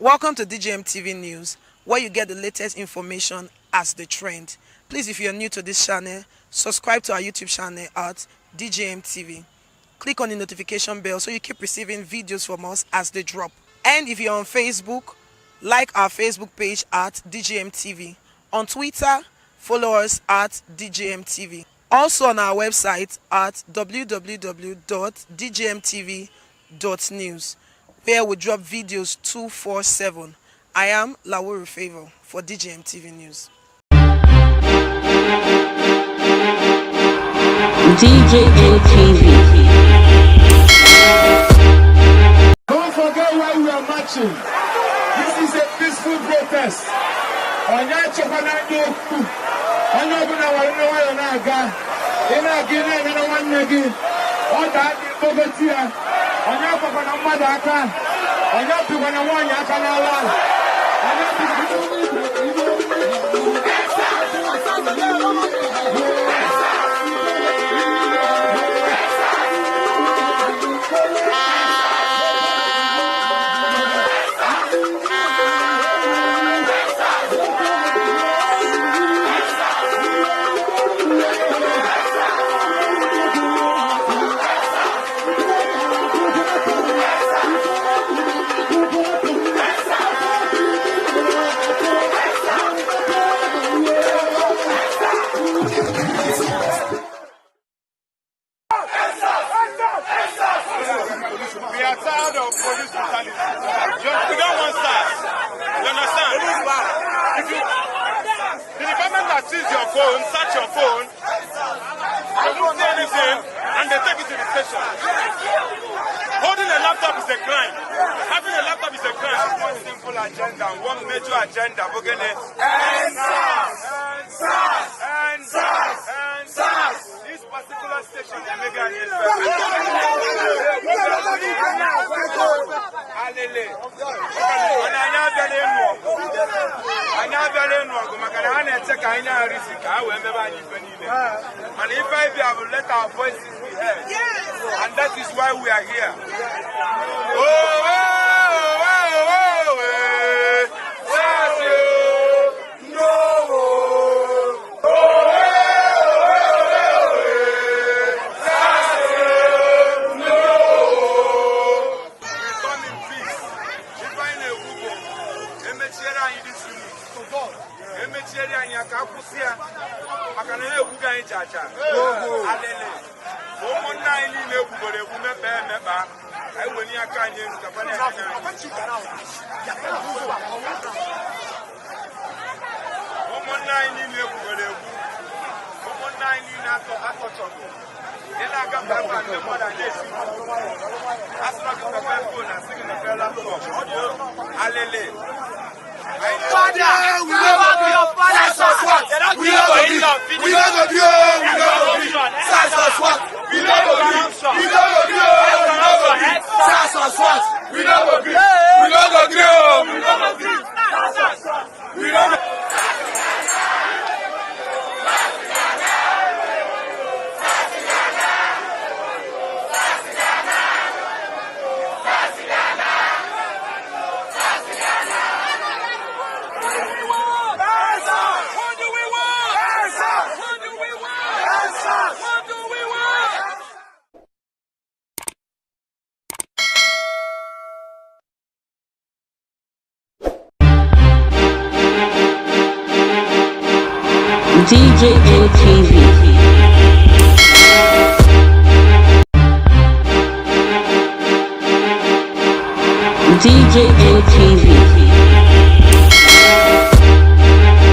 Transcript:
Welcome to DJM TV News, where you get the latest information as the trend. Please, if you are new to this channel, subscribe to our YouTube channel at DJM TV. Click on the notification bell so you keep receiving videos from us as they drop. And if you're on Facebook, like our Facebook page at DJM TV. On Twitter, follow us at DJM TV. Also on our website at www.djmtv.news, where we drop videos 247. I am Flavour Phyno for DJM TV News. DJM TV. Don't forget why we are marching. This is a peaceful protest. Onya chokanando ku. Onya buna wano wayo naga. Ina gine na wanegi. Oda di bogotia. Onya papa na madaka. Onya papa na wanya kanawa. Onya papa police brutality. We don't want SARS. You understand? The department that sees your phone, search your phone, they don't say anything, and they take it to the station. Holding a laptop is a crime. Having a laptop is a crime. One simple agenda, one major agenda. We're going to Endsars. This particular station is mega. And if I have let our voices be heard, and that is why we are here. DJM TV. DJM TV.